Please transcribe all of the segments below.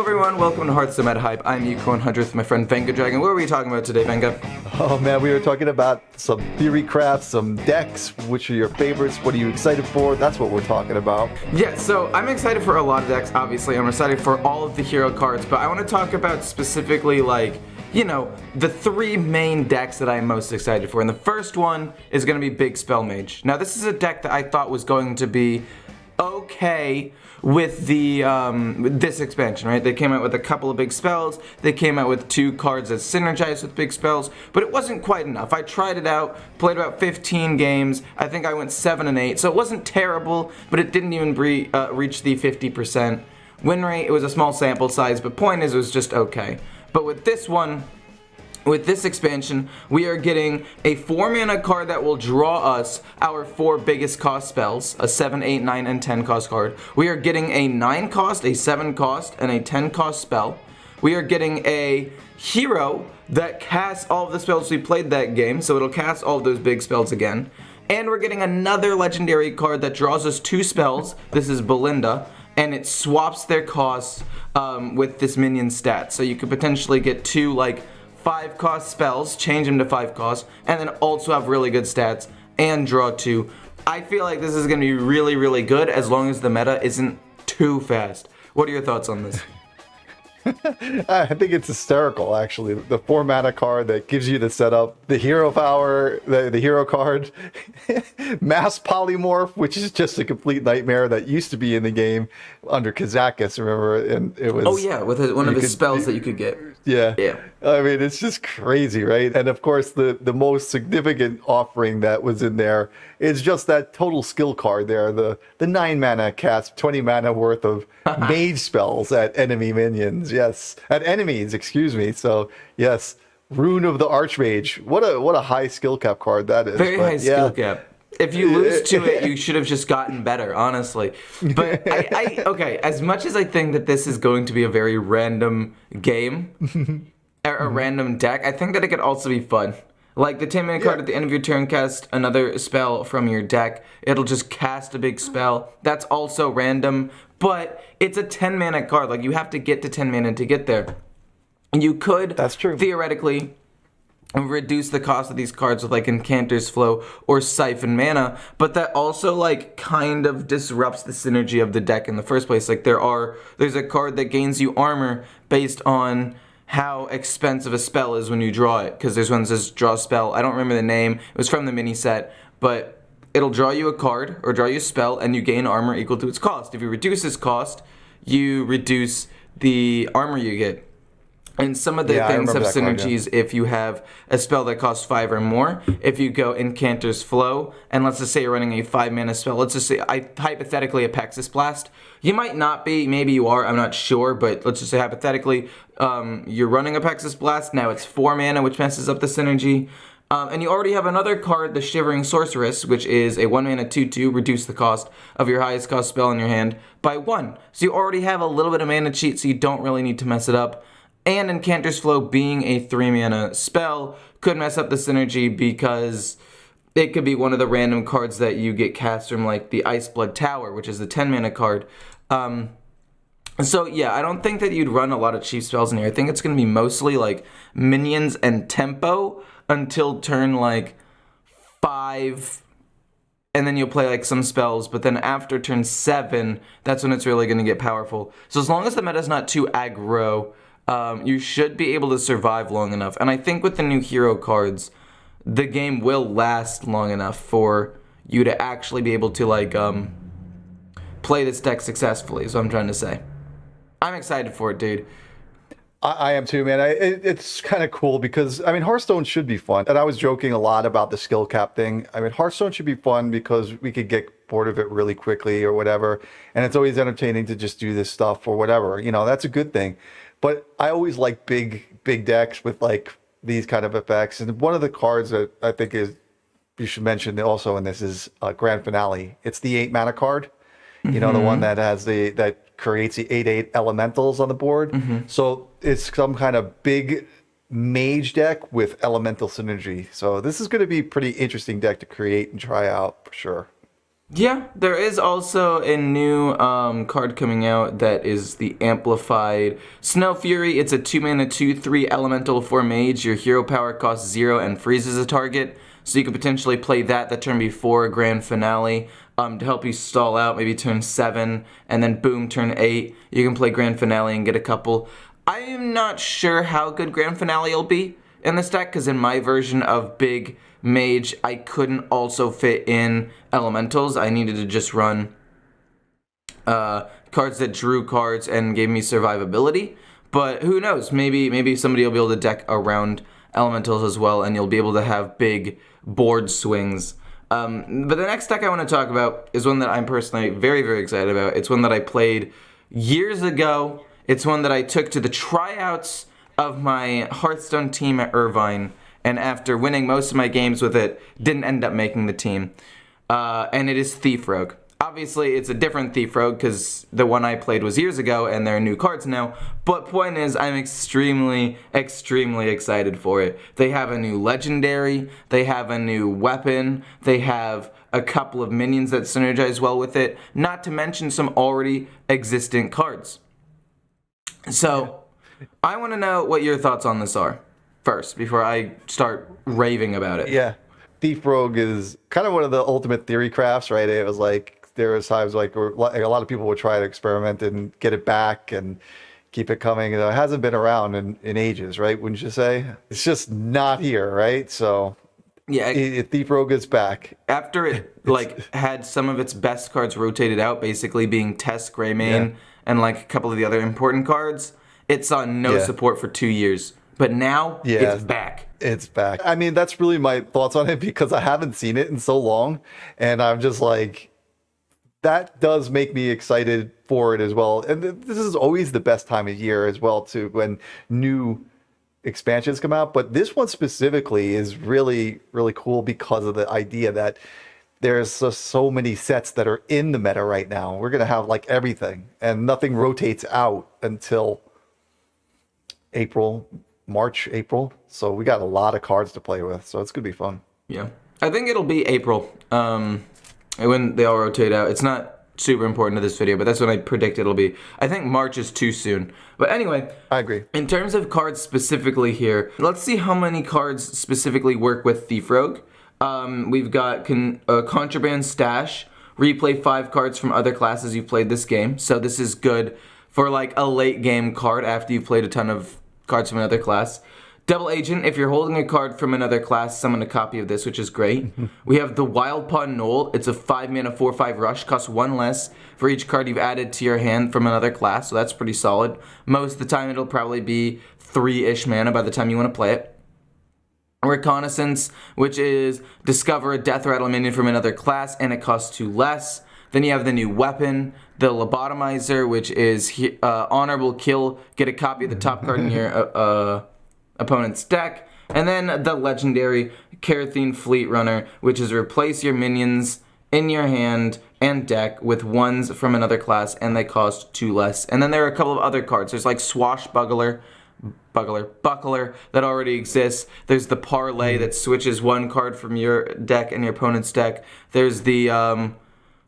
everyone, welcome to Hearthstone Meta Hype. I'm Yuko100 with my friend Venga Dragon. What are we talking about today, Venga? Oh man, we were talking about some theory crafts, some decks. Which are your favorites? What are you excited for? That's what we're talking about. Yeah, so I'm excited for a lot of decks, obviously. I'm excited for all of the hero cards, but I want to talk about specifically, the three main decks that I'm most excited for. And the first one is going to be Big Spell Mage. Now, this is a deck that I thought was going to be okay with the this expansion, right? They came out with a couple of big spells. They came out with 2 cards that synergize with big spells, but it wasn't quite enough. I tried it out, played about 15 games. I think I went 7-8, so it wasn't terrible, but it didn't even reach the 50% win rate. It was a small sample size, but point is, it was just okay. But with this one, with this expansion, we are getting a 4-mana card that will draw us our 4 biggest cost spells, a 7, 8, 9, and 10 cost card. We are getting a 9 cost, a 7 cost, and a 10 cost spell. We are getting a hero that casts all of the spells we played that game, so it'll cast all of those big spells again. And we're getting another legendary card that draws us 2 spells. This is Belinda, and it swaps their costs with this minion stat. So you could potentially get 2, 5 cost spells, change them to 5 costs, and then also have really good stats and draw 2. I feel like this is going to be really, really good as long as the meta isn't too fast. What are your thoughts on this? I think it's hysterical, actually. The 4-mana card that gives you the setup, the hero power, the hero card, mass polymorph, which is just a complete nightmare that used to be in the game under Kazakis, remember? And it was. Oh yeah, with one of his spells that you could get. Yeah. I mean, it's just crazy, right? And of course, the most significant offering that was in there is just that total skill card there, the 9-mana cast, 20 mana worth of mage spells at enemy minions. Yes, at enemies, excuse me. So yes, Rune of the Archmage. What a high skill cap card that is. Very high skill cap. If you lose to it, you should have just gotten better, honestly. But okay, as much as I think that this is going to be a very random game, or a random deck, I think that it could also be fun. Like the 10-mana card at the end of your turn, cast another spell from your deck. It'll just cast a big spell. That's also random, but it's a 10-mana card. Like, you have to get to 10 mana to get there. You could, that's true, theoretically reduce the cost of these cards with Incanter's Flow or Siphon Mana, but that also kind of disrupts the synergy of the deck in the first place. There's a card that gains you armor based on how expensive a spell is when you draw it, because there's one that says draw spell. I don't remember the name. It was from the mini set, but it'll draw you a card or draw you a spell and you gain armor equal to its cost. If you reduce its cost, you reduce the armor you get. And some of the things have synergies if you have a spell that costs 5 or more. If you go Incanter's Flow, and let's just say you're running a 5-mana spell, let's just say, hypothetically, a Pexis Blast. You might not be, maybe you are, I'm not sure, but let's just say hypothetically, you're running a Pexis Blast, now it's 4 mana, which messes up the synergy. And you already have another card, the Shivering Sorceress, which is a 1-mana 2/2, reduce the cost of your highest cost spell in your hand by 1. So you already have a little bit of mana cheat, so you don't really need to mess it up. And Incanter's Flow being a 3-mana spell could mess up the synergy because it could be one of the random cards that you get cast from, the Iceblood Tower, which is the 10-mana card. So yeah, I don't think that you'd run a lot of cheap spells in here. I think it's going to be mostly minions and tempo until turn 5, and then you'll play some spells, but then after turn 7, that's when it's really going to get powerful. So as long as the meta's not too aggro, you should be able to survive long enough. And I think with the new hero cards, the game will last long enough for you to actually be able to play this deck successfully, is what I'm trying to say. I'm excited for it, dude. I am too, man. It's kind of cool because, Hearthstone should be fun. And I was joking a lot about the skill cap thing. Hearthstone should be fun because we could get bored of it really quickly or whatever. And it's always entertaining to just do this stuff or whatever. That's a good thing. But I always like big decks with these kind of effects. And one of the cards that I think you should mention also in this is Grand Finale. It's the 8-mana card. The one that has that creates the 8/8 elementals on the board. So it's some kind of big mage deck with elemental synergy. So this is going to be a pretty interesting deck to create and try out for sure. Yeah, there is also a new card coming out that is the Amplified Snow Fury. It's a 2-mana 2/3 elemental for mage. Your hero power costs 0 and freezes a target. So you could potentially play that the turn before Grand Finale to help you stall out, maybe turn 7, and then boom, turn 8. You can play Grand Finale and get a couple. I am not sure how good Grand Finale will be in this deck, because in my version of Big Mage, I couldn't also fit in elementals. I needed to just run cards that drew cards and gave me survivability. But who knows? Maybe somebody will be able to deck around elementals as well, and you'll be able to have big board swings. But the next deck I want to talk about is one that I'm personally very, very excited about. It's one that I played years ago. It's one that I took to the tryouts of my Hearthstone team at Irvine, and after winning most of my games with it, didn't end up making the team. And it is Thief Rogue. Obviously, it's a different Thief Rogue because the one I played was years ago and there are new cards now. But point is, I'm extremely, extremely excited for it. They have a new legendary, they have a new weapon, they have a couple of minions that synergize well with it, not to mention some already existent cards. So, I want to know what your thoughts on this are first, before I start raving about it. Yeah. Thief Rogue is kind of one of the ultimate theory crafts, right? It was like, there was times like where a lot of people would try to experiment and get it back and keep it coming. It hasn't been around in ages, right? Wouldn't you say? It's just not here, right? So yeah, Thief Rogue is back. After it had some of its best cards rotated out, basically being Test, Greymane, and like a couple of the other important cards, it saw no support for 2 years. But now it's back. It's back. I mean, that's really my thoughts on it because I haven't seen it in so long, and I'm just like, that does make me excited for it as well. And this is always the best time of year as well, too, when new expansions come out. But this one specifically is really, really cool because of the idea that there's so many sets that are in the meta right now. We're going to have like everything, and nothing rotates out until March, April. So we got a lot of cards to play with. So it's going to be fun. Yeah. I think it'll be April. When they all rotate out. It's not super important to this video, but that's when I predict it'll be. I think March is too soon. But anyway, I agree. In terms of cards specifically here, let's see how many cards specifically work with Thief Rogue. We've got Contraband Stash. Replay 5 cards from other classes you've played this game. So this is good for like a late game card after you've played a ton of cards from another class. Double Agent, if you're holding a card from another class, summon a copy of this, which is great. We have the Wild Paw Knoll. It's a 5-mana 4/5 rush, costs 1 less for each card you've added to your hand from another class, so that's pretty solid. Most of the time it'll probably be 3-ish mana by the time you want to play it. Reconnaissance, which is discover a Death Rattle minion from another class, and it costs 2 less. Then you have the new weapon, the Lobotomizer, which is honorable kill, get a copy of the top card in your opponent's deck. And then the legendary Karathine Fleet Runner, which is replace your minions in your hand and deck with ones from another class, and they cost 2 less. And then there are a couple of other cards. There's like Swashbuckler that already exists. There's the Parlay that switches one card from your deck and your opponent's deck. There's the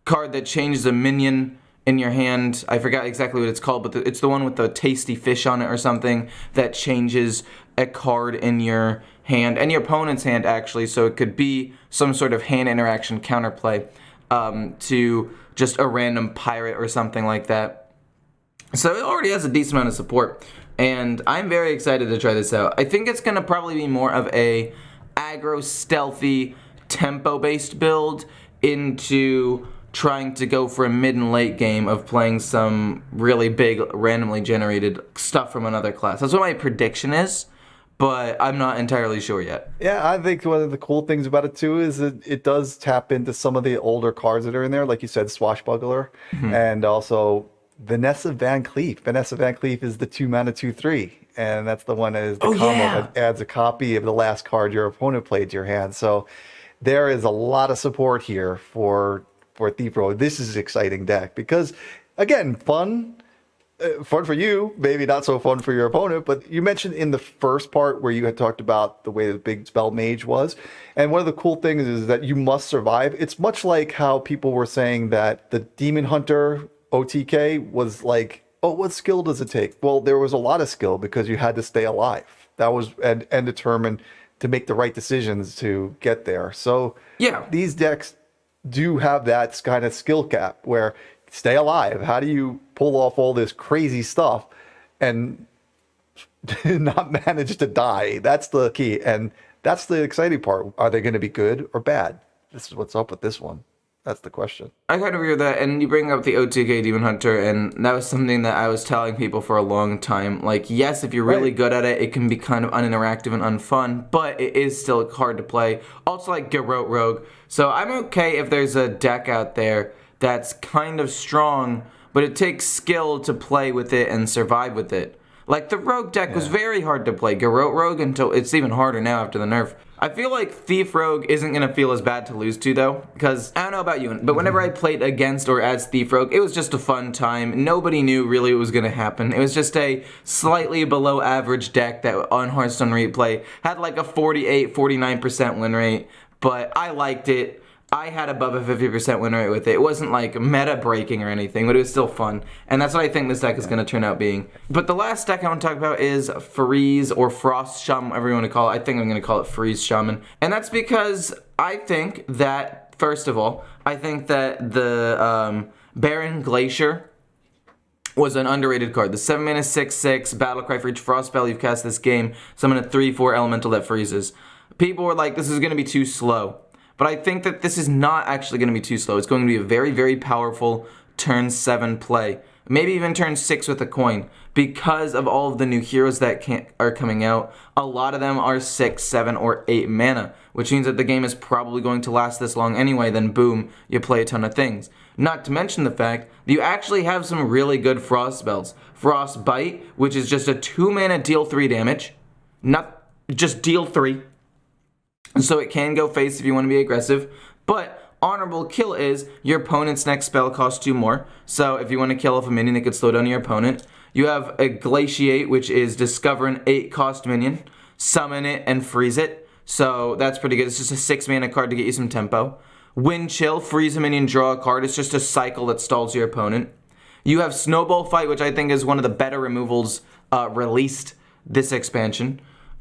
card that changes a minion in your hand. I forgot exactly what it's called, but it's the one with the tasty fish on it or something that changes a card in your hand and your opponent's hand, actually. So it could be some sort of hand interaction counterplay to just a random pirate or something like that. So it already has a decent amount of support, and I'm very excited to try this out. I think it's going to probably be more of a aggro, stealthy, tempo-based build into trying to go for a mid and late game of playing some really big, randomly generated stuff from another class. That's what my prediction is, but I'm not entirely sure yet. Yeah, I think one of the cool things about it too is that it does tap into some of the older cards that are in there, like you said, Swashbuckler, and also Vanessa Van Cleef. Vanessa Van Cleef is the 2-mana 2/3, and that's the one that is the combo that adds a copy of the last card your opponent played to your hand. So there is a lot of support here for Thief Rogue. This is an exciting deck because, again, fun, Fun for you, maybe not so fun for your opponent, but you mentioned in the first part where you had talked about the way the big spell mage was. And one of the cool things is that you must survive. It's much like how people were saying that the Demon Hunter OTK was like, oh, what skill does it take? Well, there was a lot of skill because you had to stay alive. That was and determined to make the right decisions to get there. So Yeah. these decks do have that kind of skill cap where stay alive. How do you pull off all this crazy stuff and not manage to die? That's the key. And that's the exciting part. Are they going to be good or bad? This is what's up with this one. That's the question. I kind of agree with that, and you bring up the OTK Demon Hunter, and that was something that I was telling people for a long time. Like, yes, if you're really good at it, it can be kind of uninteractive and unfun, but it is still hard to play. Also, like Garrote Rogue. So I'm okay if there's a deck out there that's kind of strong, but it takes skill to play with it and survive with it. Like, the Rogue deck was very hard to play. Garrote Rogue, until it's even harder now after the nerf. I feel like Thief Rogue isn't going to feel as bad to lose to, though, because I don't know about you, but whenever I played against or as Thief Rogue, it was just a fun time. Nobody knew really what was going to happen. It was just a slightly below average deck that on Hearthstone Replay had like a 48-49% win rate, but I liked it. I had above a 50% win rate with it. It wasn't like meta breaking or anything, but it was still fun. And that's what I think this deck is going to turn out being. But the last deck I want to talk about is Freeze or Frost Shaman, whatever you want to call it. I think I'm going to call it Freeze Shaman. And that's because I think that, first of all, I think that the Barren Glacier was an underrated card. The 7-mana 6/6 Battlecry for each frost spell you've cast this game. Summon a 3/4 elemental that freezes. People were like, this is going to be too slow. But I think that this is not actually going to be too slow. It's going to be a very, very powerful turn 7 play. Maybe even turn 6 with a coin. Because of all of the new heroes that are coming out, a lot of them are 6, 7, or 8 mana. Which means that the game is probably going to last this long anyway, then boom, you play a ton of things. Not to mention the fact that you actually have some really good frost spells. Frostbite, which is just a 2 mana deal 3 damage. Not just deal 3. So it can go face if you want to be aggressive, but Honorable Kill is your opponent's next spell costs 2 more. So if you want to kill off a minion, it could slow down your opponent. You have a Glaciate, which is discover an 8 cost minion, summon it, and freeze it. So that's pretty good. It's just a 6 mana card to get you some tempo. Wind Chill, freeze a minion, draw a card. It's just a cycle that stalls your opponent. You have Snowball Fight, which I think is one of the better removals released this expansion,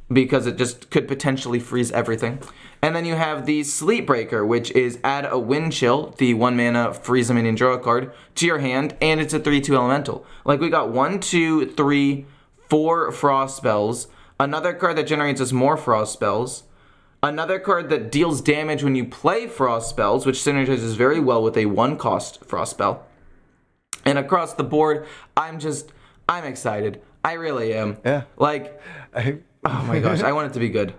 because it just could potentially freeze everything. And then you have the Sleep Breaker, which is add a Wind Chill, the 1 mana freeze a minion draw a card, to your hand, and it's a 3/2 elemental. Like, we got 1, 2, 3, 4 frost spells, another card that generates us more frost spells, another card that deals damage when you play frost spells, which synergizes very well with a 1-cost frost spell. And across the board, I'm excited. I really am. Yeah. Like, oh my gosh, I want it to be good.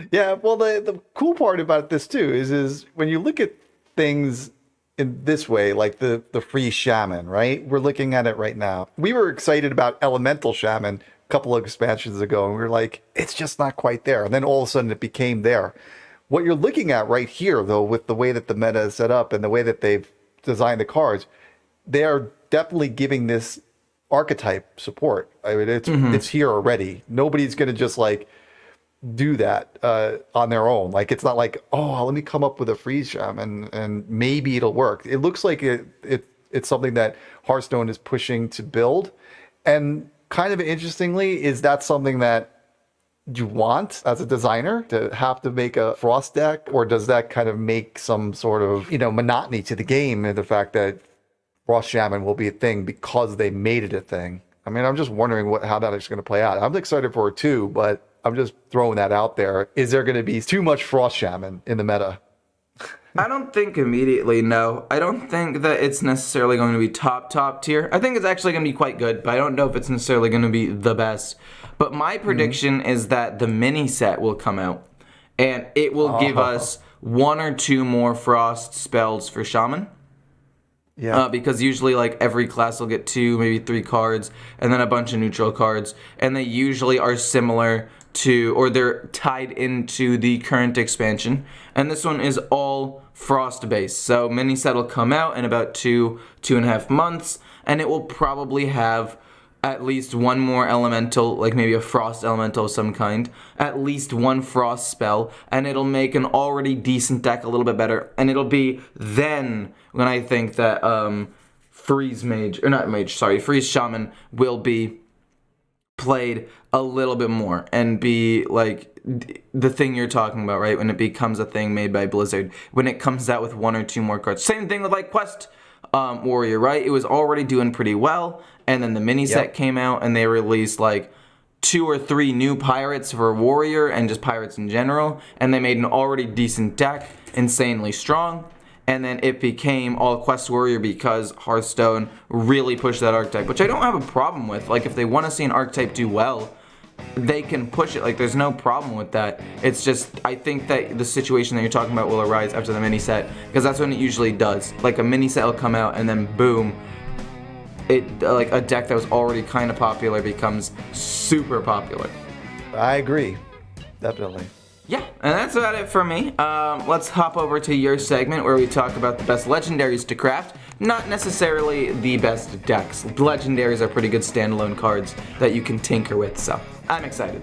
Yeah, well, the cool part about this too is when you look at things in this way, like the Freeze Shaman, right? We're looking at it right now. We were excited about Elemental Shaman a couple of expansions ago, and we were like, it's just not quite there. And then all of a sudden it became there. What you're looking at right here, though, with the way that the meta is set up and the way that they've designed the cards, they are definitely giving this archetype support. I mean, it's here already. Nobody's going to just like do that on their own. Like, it's not like, oh, let me come up with a Freeze Shaman and maybe it'll work. It looks like it's something that Hearthstone is pushing to build. And kind of interestingly, is that something that you want as a designer to have to make a Frost deck, or does that kind of make some sort of, monotony to the game, and the fact that Frost Shaman will be a thing because they made it a thing? I mean, I'm just wondering how that is going to play out. I'm excited for it too, but I'm just throwing that out there. Is there going to be too much Frost Shaman in the meta? I don't think immediately, no. I don't think that it's necessarily going to be top tier. I think it's actually going to be quite good, but I don't know if it's necessarily going to be the best. But my prediction is that the mini set will come out, and it will give us 1 or 2 more Frost spells for Shaman. Yeah. Because usually, like, every class will get 2, maybe 3 cards, and then a bunch of neutral cards, and they usually are similar to, or they're tied into the current expansion. And this one is all Frost based. So mini set will come out in about 2.5 months, and it will probably have at least one more elemental, like maybe a frost elemental of some kind, at least one frost spell, and it'll make an already decent deck a little bit better, and it'll be then when I think that Freeze Shaman will be played a little bit more and be like the thing you're talking about, right? When it becomes a thing made by Blizzard, when it comes out with 1 or 2 more cards. Same thing with like Quest Warrior, right? It was already doing pretty well, and then the mini set came out and they released like 2 or 3 new pirates for Warrior and just pirates in general, and they made an already decent deck insanely strong. And then it became all Quest Warrior because Hearthstone really pushed that archetype, which I don't have a problem with. Like, if they want to see an archetype do well, they can push it. Like, there's no problem with that. It's just, I think that the situation that you're talking about will arise after the mini set, because that's when it usually does. Like, a mini set will come out and then boom, like a deck that was already kind of popular becomes super popular. I agree, definitely. Yeah, and that's about it for me. Let's hop over to your segment where we talk about the best legendaries to craft, not necessarily the best decks. Legendaries are pretty good standalone cards that you can tinker with, so I'm excited.